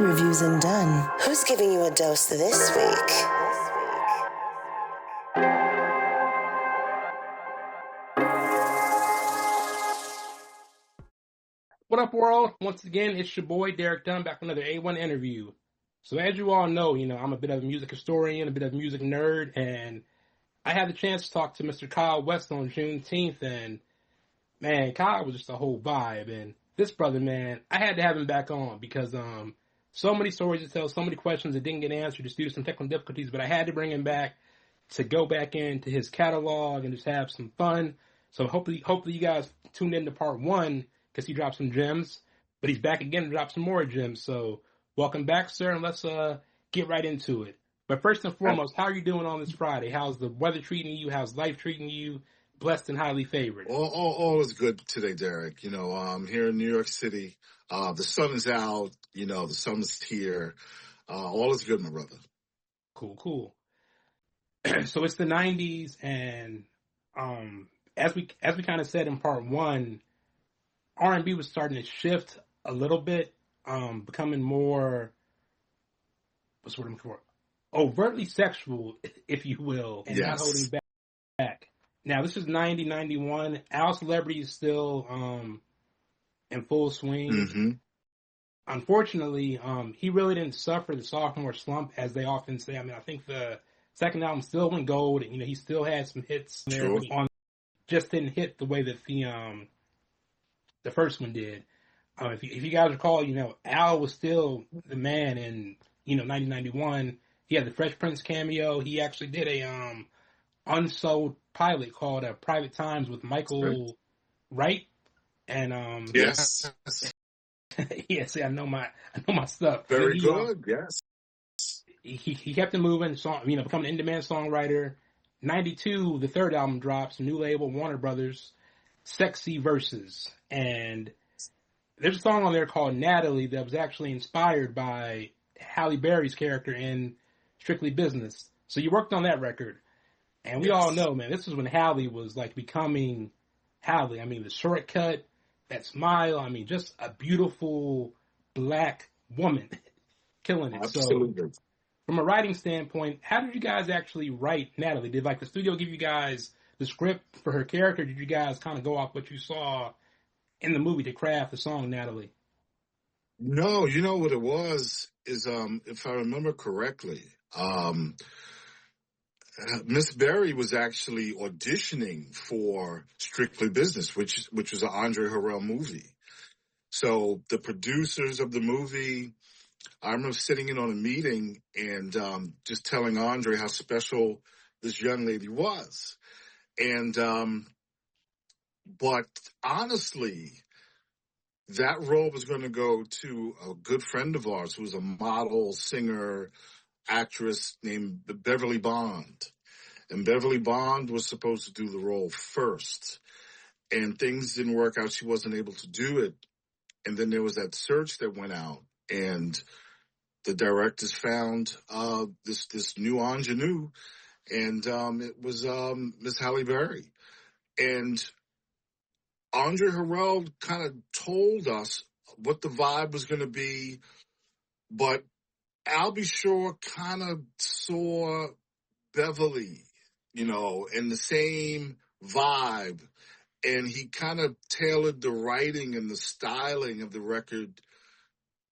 Reviews and Dunn. Who's giving you a dose this week? What up, world? Once again, it's your boy, Derek Dunn, back with another A1 interview. So as you all know, I'm a bit of a music historian, a bit of a music nerd, and I had the chance to talk to Mr. Kyle West on Juneteenth, and man, Kyle was just a whole vibe. And this brother, man, I had to have him back on because so many stories to tell, so many questions that didn't get answered just due to some technical difficulties, but I had to bring him back to go back into his catalog and just have some fun. So hopefully you guys tuned into part one because he dropped some gems, but he's back again to drop some more gems. So welcome back, sir, and let's get right into it. But first and foremost, how are you doing on this Friday? How's the weather treating you? How's life treating you? Blessed and highly favored. All is good today, Derek. I'm here in New York City. The sun is out. The sun is here. All is good, my brother. Cool. So it's the 90s, and as we kind of said in part one, R&B was starting to shift a little bit, becoming more, what's the word I'm looking for? Overtly sexual, if you will, and not holding back. Now, this is 90, 91. Our Celebrity is still in full swing. Mm-hmm. Unfortunately, he really didn't suffer the sophomore slump, as they often say. I mean, I think the second album still went gold, and, he still had some hits there, Sure. but just didn't hit the way that the first one did. If you guys recall, Al was still the man in, 1991. He had the Fresh Prince cameo. He actually did a unsold pilot called Private Times with Michael Wright. And Yes. yeah, see, I know my stuff. Very good. Yes. He kept it moving, becoming an in-demand songwriter. 92, the third album drops, new label, Warner Brothers, Sexy Verses. And there's a song on there called Natalie that was actually inspired by Halle Berry's character in Strictly Business. So you worked on that record. And we all know, man, this is when Halle was like becoming Halle. I mean, the shortcut, that smile, just a beautiful black woman killing it. Absolutely. So from a writing standpoint, how did you guys actually write Natalie? Did the studio give you guys the script for her character? Did you guys kind of go off what you saw in the movie to craft the song Natalie? No, you know what it was is, if I remember correctly, Miss Berry was actually auditioning for Strictly Business, which was an Andre Harrell movie. So the producers of the movie, I remember sitting in on a meeting and just telling Andre how special this young lady was. And but honestly, that role was going to go to a good friend of ours who was a model, singer, actress named Beverly Bond. And Beverly Bond was supposed to do the role first. And things didn't work out. She wasn't able to do it. And then there was that search that went out. And the directors found this new ingenue. And it was Miss Halle Berry. And Andre Harrell kind of told us what the vibe was going to be. But Al B. Sure kind of saw Beverly, in the same vibe. And he kind of tailored the writing and the styling of the record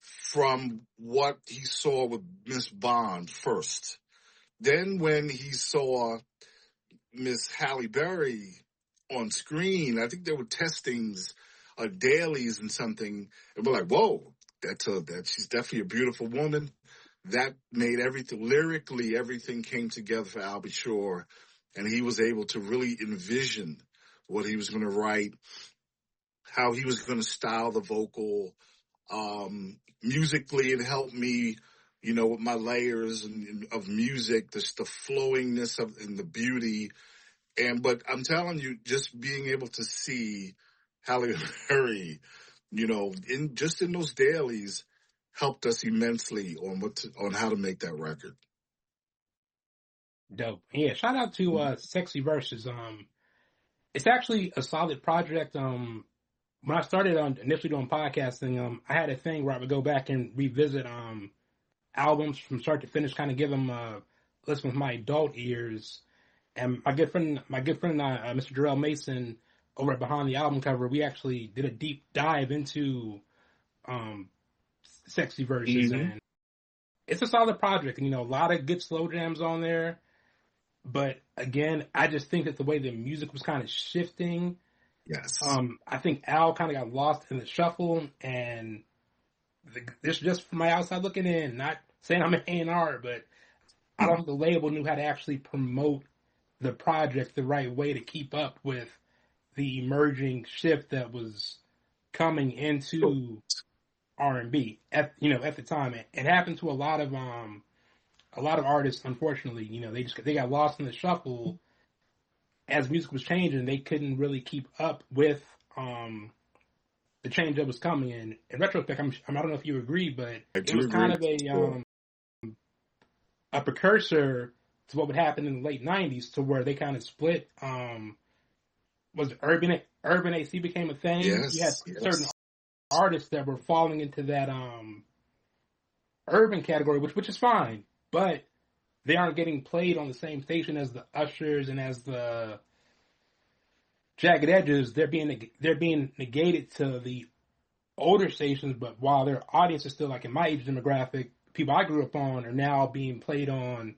from what he saw with Miss Bond first. Then when he saw Miss Halle Berry on screen, I think there were testings, dailies and something, and we're like, whoa, that she's definitely a beautiful woman. That made everything, lyrically, everything came together for Al B. Sure, and he was able to really envision what he was going to write, how he was going to style the vocal. Musically, it helped me, with my layers of music, the flowingness and the beauty. But I'm telling you, just being able to see Halle Berry, in those dailies, helped us immensely on how to make that record. Dope. Yeah, shout out to Sexy Verses. It's actually a solid project. when I started on initially doing podcasting, I had a thing where I would go back and revisit albums from start to finish, kind of give them a listen with my adult ears. And my good friend, Mr. Jarrell Mason, over at Behind the Album Cover, we actually did a deep dive into Sexy Verses, Mm-hmm. and it's a solid project. And, a lot of good slow jams on there. But again, I just think that the way the music was kind of shifting, Yes. I think Al kind of got lost in the shuffle, and this just from my outside looking in, not saying I'm an A&R, but I don't think the label knew how to actually promote the project the right way to keep up with the emerging shift that was coming into R&B at the time. It happened to a lot of artists, unfortunately. They got lost in the shuffle as music was changing. They couldn't really keep up with the change that was coming. And in retrospect, I don't know if you agree, but it was kind of a precursor to what would happen in the late '90s, to where they kind of split. Was Urban AC became a thing? Yes. You had certain artists that were falling into that urban category, which is fine, but they aren't getting played on the same station as the Ushers and as the Jagged Edges. They're being negated to the older stations, but while their audience is still like in my age demographic, people I grew up on are now being played on,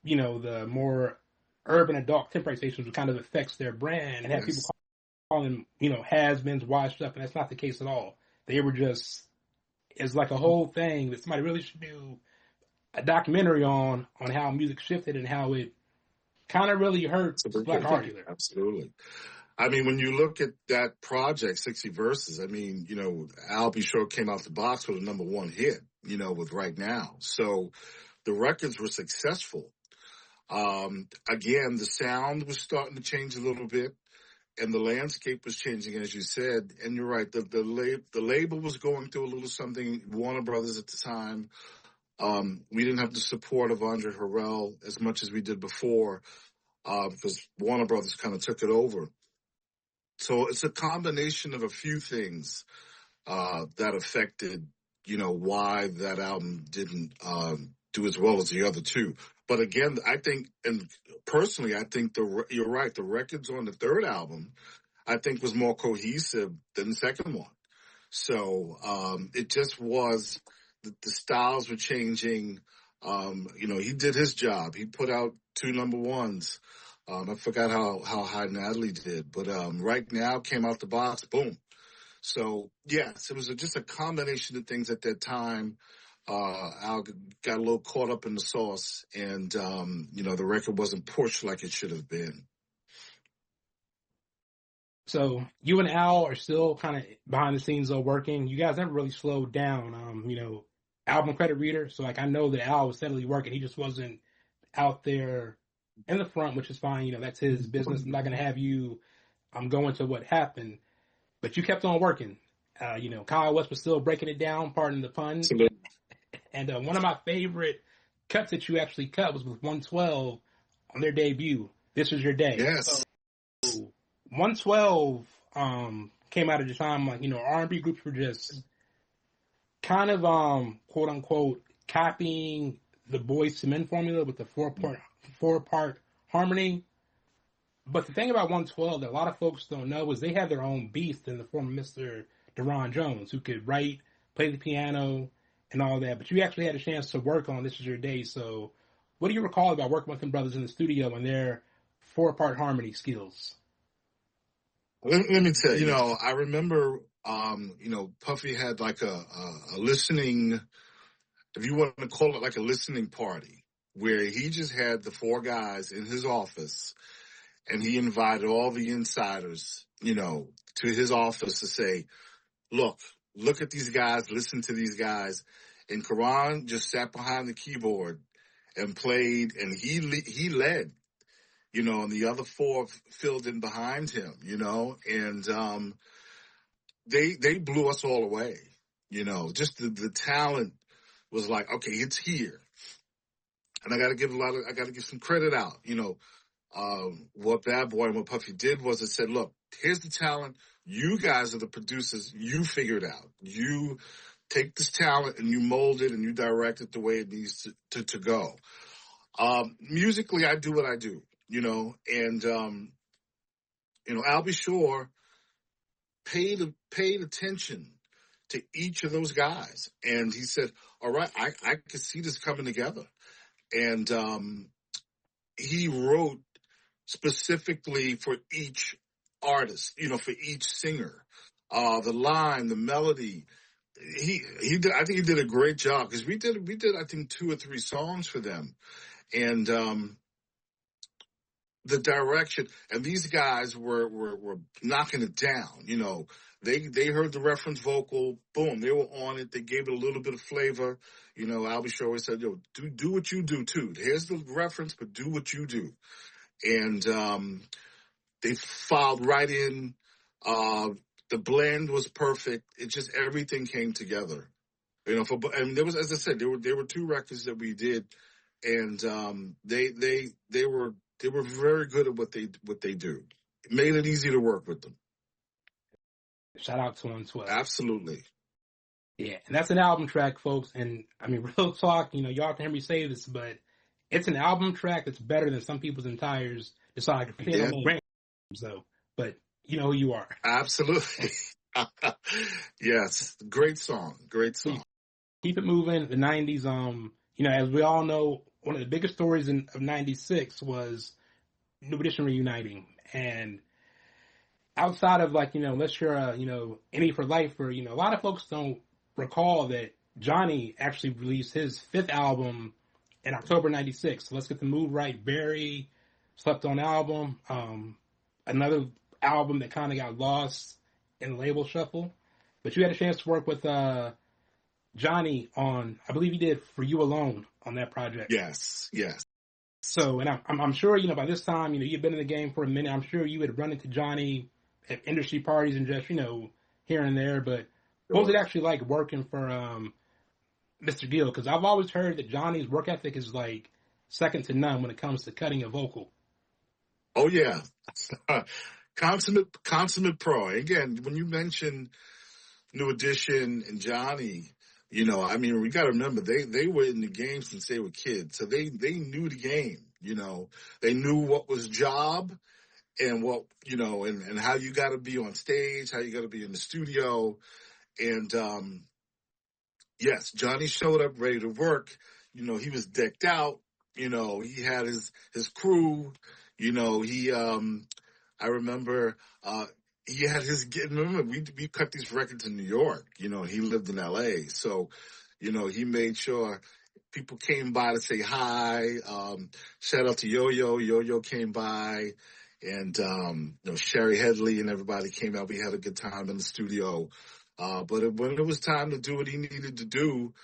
the more urban adult contemporary stations, which kind of affects their brand, and have people call them, has-beens, washed up, and that's not the case at all. They were just, it's like a whole thing that somebody really should do a documentary on how music shifted and how it kind of really hurt Black artists. Absolutely. I mean, when you look at that project, 60 Verses, I mean, Al B. Short came out the box with a #1 hit, with Right Now. So the records were successful. Again, the sound was starting to change a little bit, and the landscape was changing, as you said. And you're right, the label was going through a little something. Warner Brothers at the time, we didn't have the support of Andre Harrell as much as we did before, because Warner Brothers kind of took it over. So it's a combination of a few things that affected, why that album didn't do as well as the other two. But again, I think, and personally, I think you're right. The records on the third album, I think, was more cohesive than the second one. So it just was, the styles were changing. He did his job. He put out 2 #1s. I forgot how high Natalie did, but Right Now came out the box, boom. So yes, it was just a combination of things at that time. Al got a little caught up in the sauce, and the record wasn't pushed like it should have been. So you and Al are still kind of behind the scenes though, working. You guys never really slowed down. Album credit reader. So I know that Al was steadily working. He just wasn't out there in the front, which is fine. That's his business. I'm not going to have you go into what happened, but you kept on working. Kyle West was still breaking it down, pardon the pun. Absolutely. And one of my favorite cuts that you actually cut was with 112 on their debut. This Was Your Day. Yes. So 112 came out at a time like, R&B groups were just kind of, quote unquote, copying the Boyz II Men formula with the four-part harmony. But the thing about 112 that a lot of folks don't know is they had their own beast in the form of Mr. Donnell Jones, who could write, play the piano, and all that. But you actually had a chance to work on This Is Your Day. So what do you recall about working with them brothers in the studio and their 4-part harmony skills? Let me tell you, I remember, Puffy had like a listening, if you want to call it like a listening party, where he just had the 4 guys in his office, and he invited all the insiders, to his office to say, look at these guys, listen to these guys. And Karan just sat behind the keyboard and played, and he led, and the other 4 filled in behind him, and they blew us all away, just the talent was like, okay, it's here. And I got to give some credit out, what Bad Boy and what Puffy did was it said, look, here's the talent. You guys are the producers. You figure it out. You take this talent and you mold it and you direct it the way it needs to go. Musically, I do what I do, and Albie Shore paid attention to each of those guys, and he said, "All right, I could see this coming together," and he wrote specifically for each artist, for each singer, the line, the melody. He did. I think he did a great job because we did I think 2 or 3 songs for them, and the direction, and these guys were knocking it down. They heard the reference vocal, boom, they were on it. They gave it a little bit of flavor. Albie Shore always said, "Yo, do what you do too. Here's the reference, but do what you do." And they filed right in. The blend was perfect. It just everything came together. And there was, as I said, there were 2 records that we did, and they were very good at what they do. It made it easy to work with them. Shout out to him as well. Absolutely. Yeah, and that's an album track, folks. And I mean, real talk, y'all can hear me say this, but it's an album track that's better than some people's entire discography. Yeah. So, but you know who you are. Absolutely. Yes. Great song. Keep it moving. The 90s, as we all know, one of the biggest stories of 96 was New Edition reuniting. And outside of unless you're Any for Life, or, a lot of folks don't recall that Johnny actually released his 5th album in October 96. So Let's Get the Mood Right, Barry, Slept On album, another album that kind of got lost in the label shuffle. But you had a chance to work with Johnny on, I believe he did For You Alone on that project. Yes. So, and I'm sure, by this time, you've been in the game for a minute. I'm sure you had run into Johnny at industry parties and just, here and there. But what was it actually like working for Mr. Gill? Because I've always heard that Johnny's work ethic is like second to none when it comes to cutting a vocal. Oh, yeah. Consummate pro. Again, when you mention New Edition and Johnny, we got to remember they were in the game since they were kids, so they knew the game. They knew what was job and what and how you got to be on stage, how you got to be in the studio, and yes, Johnny showed up ready to work. He was decked out. He had his crew. I remember he had remember, we cut these records in New York. He lived in L.A., so, he made sure people came by to say hi. Shout out to Yo-Yo. Yo-Yo came by, and, Sherry Headley and everybody came out. We had a good time in the studio. But when it was time to do what he needed to do,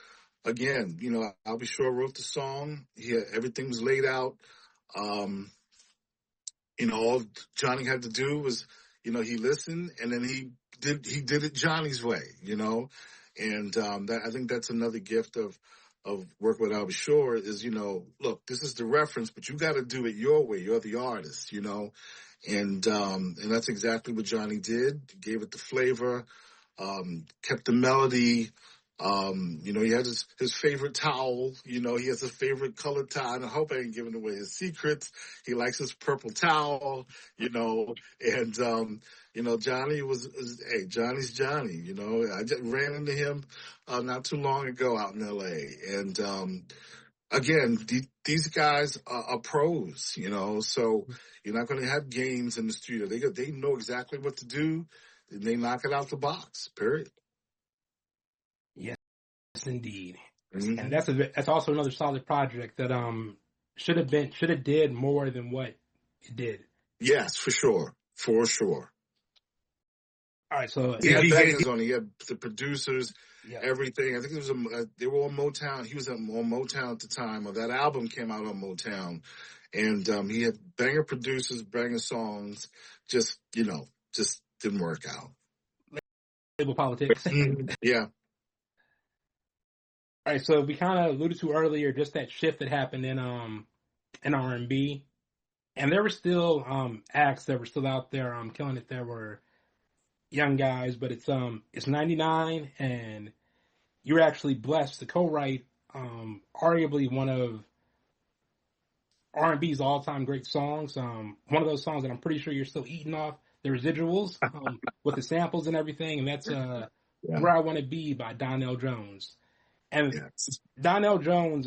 again, Albie Shore wrote the song. Everything was laid out. All Johnny had to do was, he listened, and then he did it Johnny's way, and I think that's another gift of work with Albie Shore is, look, this is the reference, but you got to do it your way. You're the artist, and that's exactly what Johnny did. He gave it the flavor, kept the melody. He had his favorite towel. He has a favorite colored towel. And I hope I ain't giving away his secrets. He likes his purple towel, and, Johnny hey, Johnny's Johnny, I just ran into him, not too long ago out in L.A. And, again, these guys are pros, so you're not going to have games in the studio. They know exactly what to do, and they knock it out the box, period. Yes, indeed. Mm-hmm. And that's also another solid project that should have did more than what it did. Yes, for sure. All right, so he had bangers on it. He had the producers, yeah, everything. I think it was they were on Motown. He was on Motown at the time, or that album came out on Motown, and he had banger producers, banger songs. Just didn't work out. Label politics. Yeah. All right, so we kind of alluded to earlier just that shift that happened in R&B, and there were still acts that were still out there killing it. There were young guys, but it's 99, and you're actually blessed to co-write arguably one of R&B's all-time great songs. One of those songs that I'm pretty sure you're still eating off the residuals with the samples and everything, and that's Yeah. Where I Want to Be by Donnell Jones. And Yes. Donnell Jones,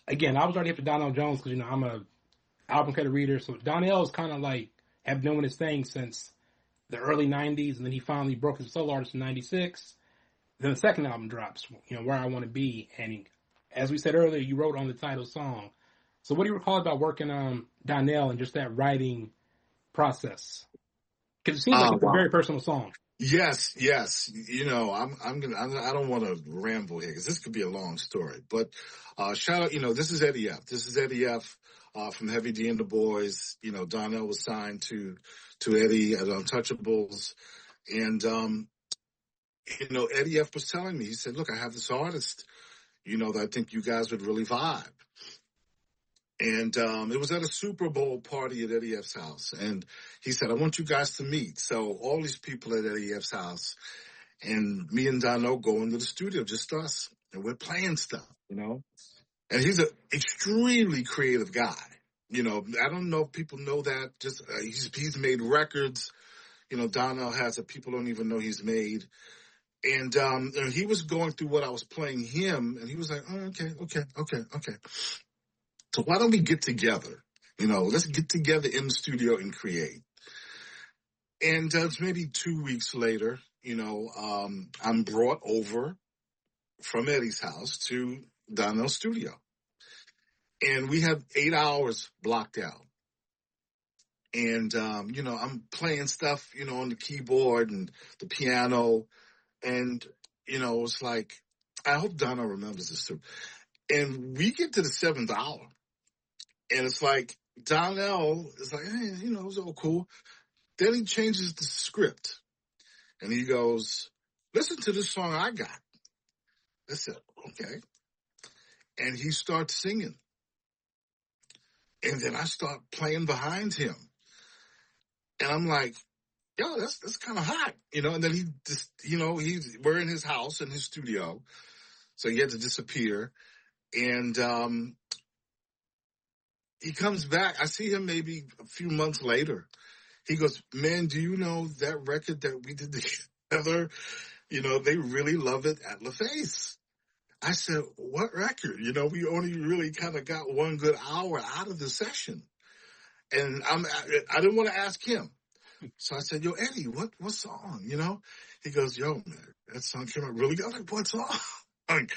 again, I was already hip to Donnell Jones because, I'm a album credit reader. So Donnell is kind of like have doing his thing since the early 90s, and then he finally broke as a solo artist in 96. Then the second album drops, Where I Want to Be. And as we said earlier, you wrote on the title song. So what do you recall about working on Donnell and just that writing process? Because it seems like it's a very personal song. Yes. I don't want to ramble here because this could be a long story, but, shout out, this is Eddie F. This is Eddie F. From Heavy D and the Boys. Donnell was signed to Eddie at Untouchables. And, Eddie F was telling me, he said, look, I have this artist, that I think you guys would really vibe. And it was at a Super Bowl party at Eddie F's house. And he said, I want you guys to meet. So all these people at Eddie F's house, and me and Donnell go into the studio, just us. And we're playing stuff, And he's an extremely creative guy. I don't know if people know that. Just he's made records. Donnell has that people don't even know he's made. And he was going through what I was playing him, and he was like, oh, okay. So why don't we get together? Let's get together in the studio and create. And maybe 2 weeks later, I'm brought over from Eddie's house to Donnell's studio. And we have 8 hours blocked out. And, I'm playing stuff, on the keyboard and the piano. And, it's like, I hope Donnell remembers this too. And we get to the 7th hour. And it's like, Donnell is like, hey, it was all cool. Then he changes the script. And he goes, listen to this song I got. I said, okay. And he starts singing. And then I start playing behind him. And I'm like, yo, that's kind of hot, And then he just, we're in his house, in his studio. So he had to disappear. And he comes back. I see him maybe a few months later. He goes, man, do you know that record that we did together? They really love it at LaFace. I said, what record? We only really kind of got one good hour out of the session. And I didn't want to ask him. So I said, yo, Eddie, what song? He goes, yo, man, that song came out really good. I'm like, what song? And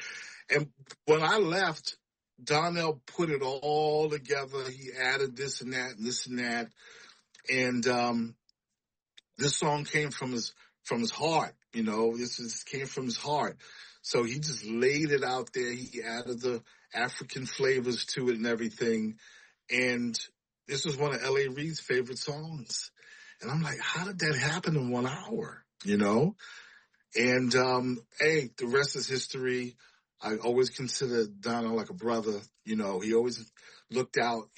when I left, Donnell put it all together. He added this and that and this and that. And this song came from his heart. This came from his heart. So he just laid it out there. He added the African flavors to it and everything. And this was one of L.A. Reid's favorite songs. And I'm like, how did that happen in 1 hour? And the rest is history. I always considered Donnell like a brother. He always looked out.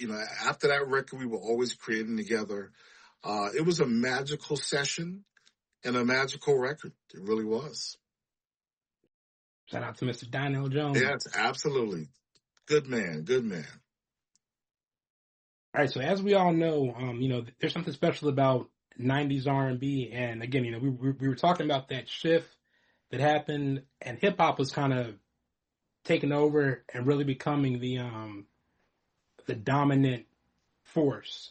After that record, we were always creating together. It was a magical session and a magical record. It really was. Shout out to Mr. Donnell Jones. Yes, absolutely. Good man. All right, so as we all know, there's something special about 90s R&B. And again, we were talking about that shift that happened, and hip-hop was kind of taking over and really becoming the dominant force,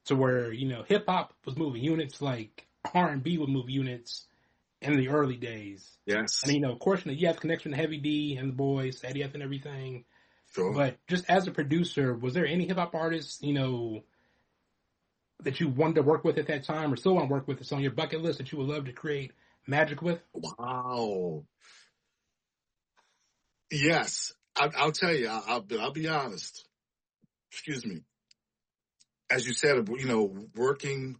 to where hip hop was moving units like R&B would move units in the early days. Yes, and of course you have connection to Heavy D and the Boys, Eddie F and everything. Sure. But just as a producer, was there any hip hop artists that you wanted to work with at that time, or still want to work with, that's on your bucket list that you would love to create magic with? Wow. Yes, I'll tell you. I'll be honest. Excuse me. As you said, working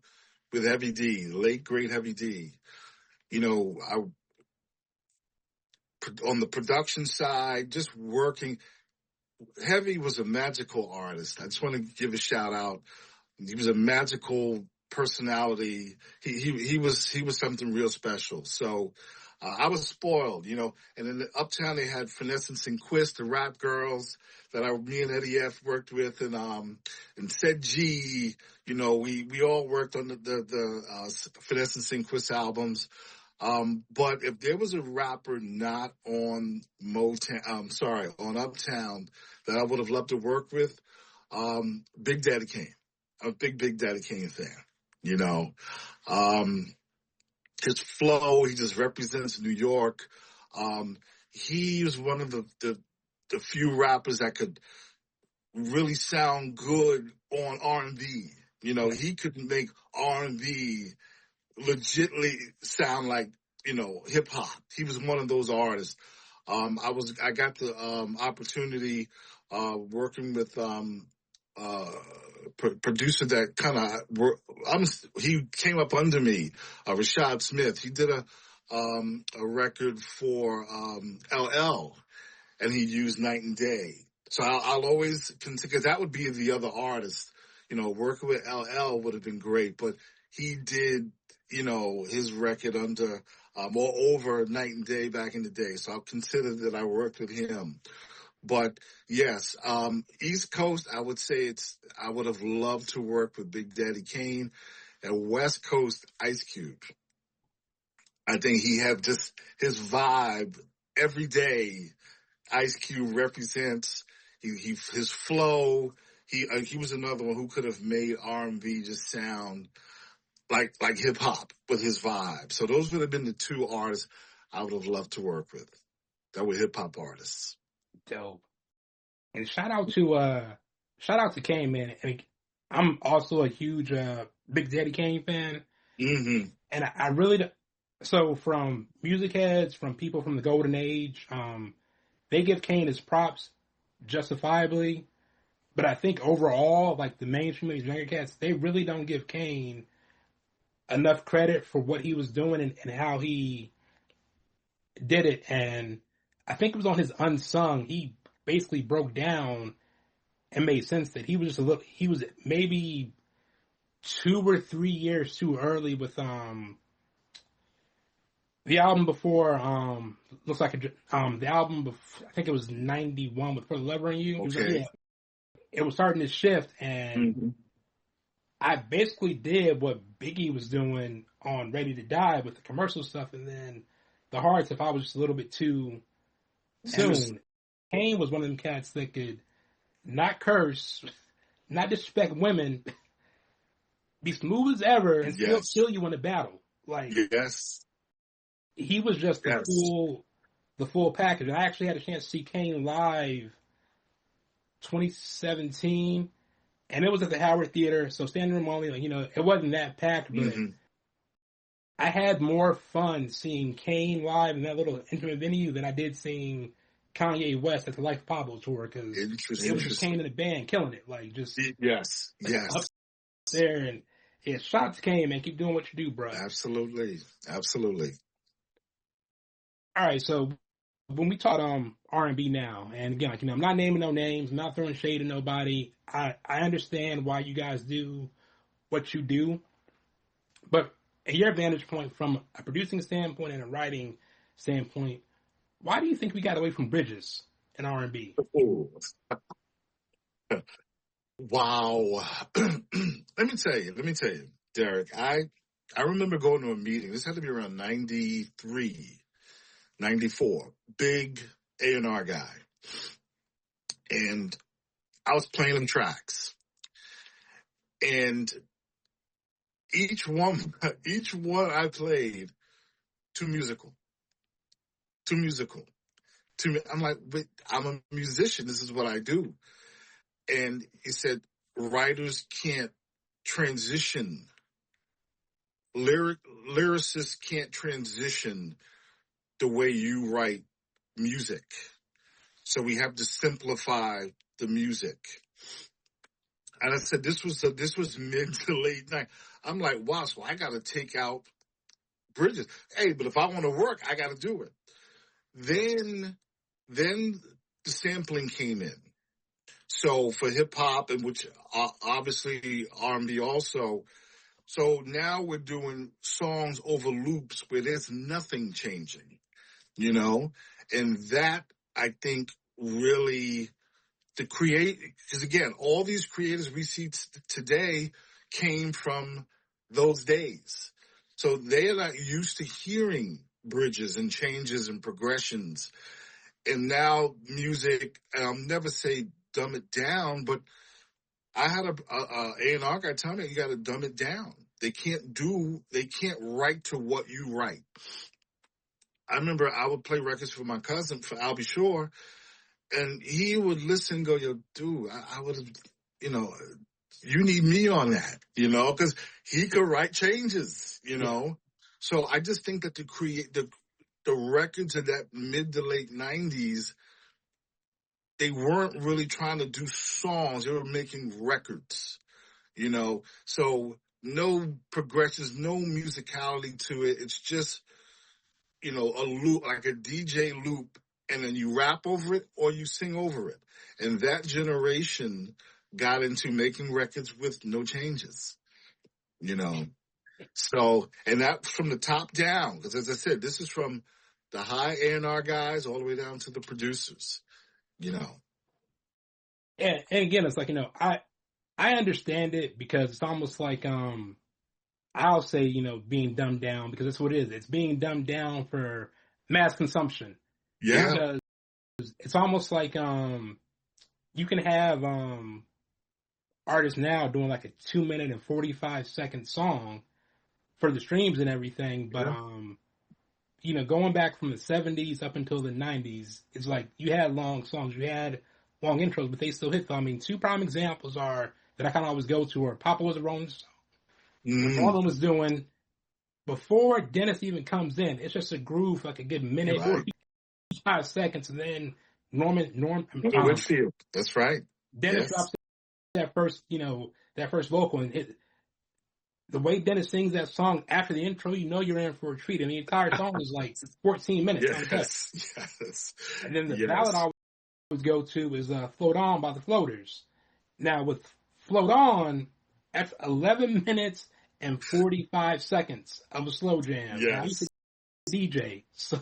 with Heavy D, late great Heavy D. On the production side, just working. Heavy was a magical artist. I just want to give a shout out. He was a magical personality. He was something real special. So I was spoiled, you know. And in the Uptown, they had Finesse and Sinquist, the rap girls that me and Eddie F worked with, and Said G. You know, we all worked on the Finesse and Sinquist albums. But if there was a rapper not on on Uptown that I would have loved to work with, Big Daddy Kane. I'm a big Daddy Kane fan. You know, his flow, he just represents New York. He was one of the few rappers that could really sound good on R&B. You know, he could make R&B legitly sound like, you know, hip hop. He was one of those artists. I got the opportunity working with producer that kind of he came up under me, Rashad Smith. He did a record for LL, and he used Night and Day. So I'll always consider, that would be the other artist. You know, working with LL would have been great, but he did, you know, his record under or over Night and Day back in the day. So I'll consider that I worked with him. But yes, East Coast, I would say I would have loved to work with Big Daddy Kane, and West Coast, Ice Cube. I think he had just his vibe every day. Ice Cube represents his flow. He was another one who could have made R&B just sound like hip hop with his vibe. So those would have been the two artists I would have loved to work with that were hip hop artists. Dope. And shout out to Kane, man. And I'm also a huge Big Daddy Kane fan. Mm-hmm. And I really, so from music heads, from people from the golden age, they give Kane his props justifiably. But I think overall, like the mainstream of these younger cats, they really don't give Kane enough credit for what he was doing and how he did it. And I think it was on his Unsung, he basically broke down and made sense that he was he was maybe 2 or 3 years too early with the album before looks like the album before, I think it was 91 with For the Lover in You. Okay. It was starting to shift, and I basically did what Biggie was doing on Ready to Die with the commercial stuff, and then the hard stuff I was just a little bit too soon. Kane was one of them cats that could not curse, not disrespect women, be smooth as ever, and still kill you in a battle. Like, he was just the full package. And I actually had a chance to see Kane live 2017, and it was at the Howard Theater, so standing room only. Like, you know, it wasn't that packed, but I had more fun seeing Kane live in that little intimate venue than I did seeing Kanye West at the Life of Pablo tour, because it was just Kane and the band killing it. Like, just up there. And yeah, shout out to Kane, man. Keep doing what you do, bro. Absolutely. All right, so when we talk R&B now, and again, like, you know, I'm not naming no names, I'm not throwing shade at nobody. I understand why you guys do what you do, but at your vantage point, from a producing standpoint and a writing standpoint, why do you think we got away from bridges in R&B? Wow. Let me tell you, Derek, I remember going to a meeting. This had to be around 93, 94. Big A&R guy. And I was playing them tracks. And each one I played, too musical. I'm like, but I'm a musician. This is what I do. And he said, writers can't transition. Lyricists can't transition the way you write music. So we have to simplify the music. And I said, this was mid to late night. I'm like, wow, so I got to take out bridges. Hey, but if I want to work, I got to do it. Then the sampling came in. So for hip hop, and which obviously R&B also, So now we're doing songs over loops where there's nothing changing, you know? And that, I think, really because again, all these creators we see today came from those days. So they are not used to hearing bridges and changes and progressions. And now music, and I'll never say dumb it down, but I had a A&R guy tell me you got to dumb it down. They can't write to what you write. I remember I would play records for my cousin, for Albie Shore, and he would listen and go, yo, dude, I would have, you need me on that, because he could write changes, So I just think that to create the records of that mid to late 90s, they weren't really trying to do songs. They were making records, So no progressions, no musicality to it. It's just, a loop, like a DJ loop, and then you rap over it or you sing over it. And that generation got into making records with no changes, So, and that from the top down, because as I said, this is from the high A&R guys all the way down to the producers, And again, it's like, I understand it because it's almost like, I'll say, being dumbed down, because that's what it is. It's being dumbed down for mass consumption. Yeah. Because it's almost like you can have artists now doing like a 2-minute and 45-second song for the streams and everything, but going back from the 70s up until the 90s, it's like you had long songs, you had long intros, but they still hit. I mean, two prime examples are that I kind of always go to are Papa Was a Rolling Stone. Norman was doing, before Dennis even comes in, it's just a groove like a good minute or 5 seconds, and then Norman Whitfield. That's right. Dennis drops that first vocal, and the way Dennis sings that song after the intro, you're in for a treat. And the entire song is like 14 minutes. Yes. And then the ballad I always go to is Float On by the Floaters. Now with Float On, that's 11 minutes and 45 seconds of a slow jam. Yes. I used to DJ. So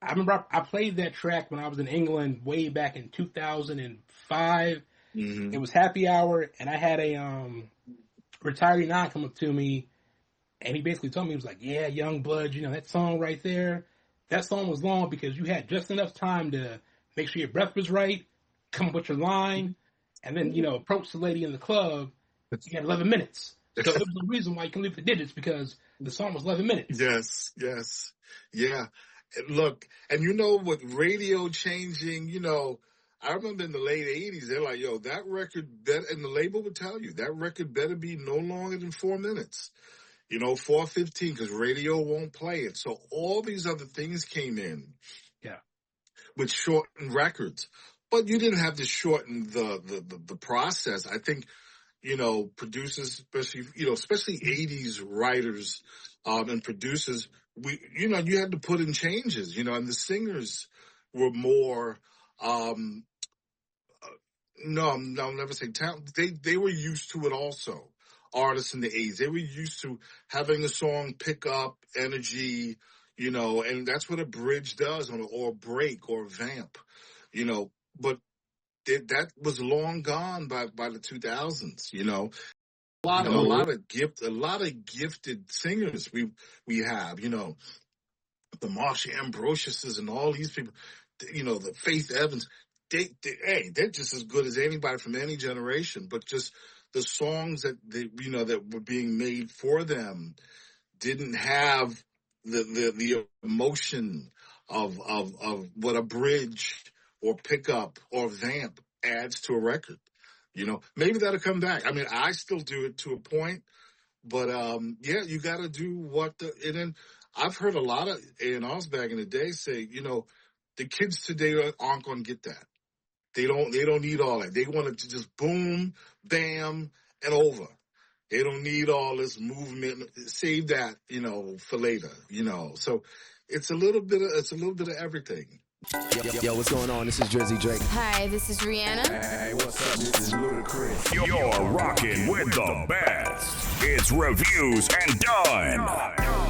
I remember I played that track when I was in England way back in 2005. Mm-hmm. It was happy hour, and I had a retiree non come up to me, and he basically told me, he was like, yeah, Young Blood, that song right there, that song was long because you had just enough time to make sure your breath was right, come up with your line, and then, approach the lady in the club. You had 11 minutes. So it was the reason why you can leave the digits, because the song was 11 minutes. Yes. Yeah. Look, and with radio changing, I remember in the late 80s, they're like, yo, that record better, and the label would tell you, that record better be no longer than 4 minutes, 4:15, because radio won't play it. So all these other things came in with shortened records. But you didn't have to shorten the process. I think, producers, especially 80s writers and producers, you had to put in changes, and the singers were more, no, I'll never say talent. They were used to it also. Artists in the 80s, they were used to having a song pick up energy, and that's what a bridge does, or a break, or a vamp, but that was long gone by the 2000s, A lot of gifted singers we have, the Marsha Ambrosiuses and all these people, the Faith Evans. They're just as good as anybody from any generation, but just the songs that that were being made for them didn't have the emotion of what a bridge or pickup or vamp adds to a record. Maybe that'll come back. I mean, I still do it to a point, but you got to do and then I've heard a lot of A&Rs back in the day say, the kids today aren't going to get that. They don't need all that. They want it to just boom, bam, and over. They don't need all this movement. Save that, for later, So it's a little bit of everything, Yo, what's going on? This is Drizzy Drake. Hi, this is Rihanna. Hey, what's up? This is Ludacris. You're rocking with the best. It's Reviews and Dunn.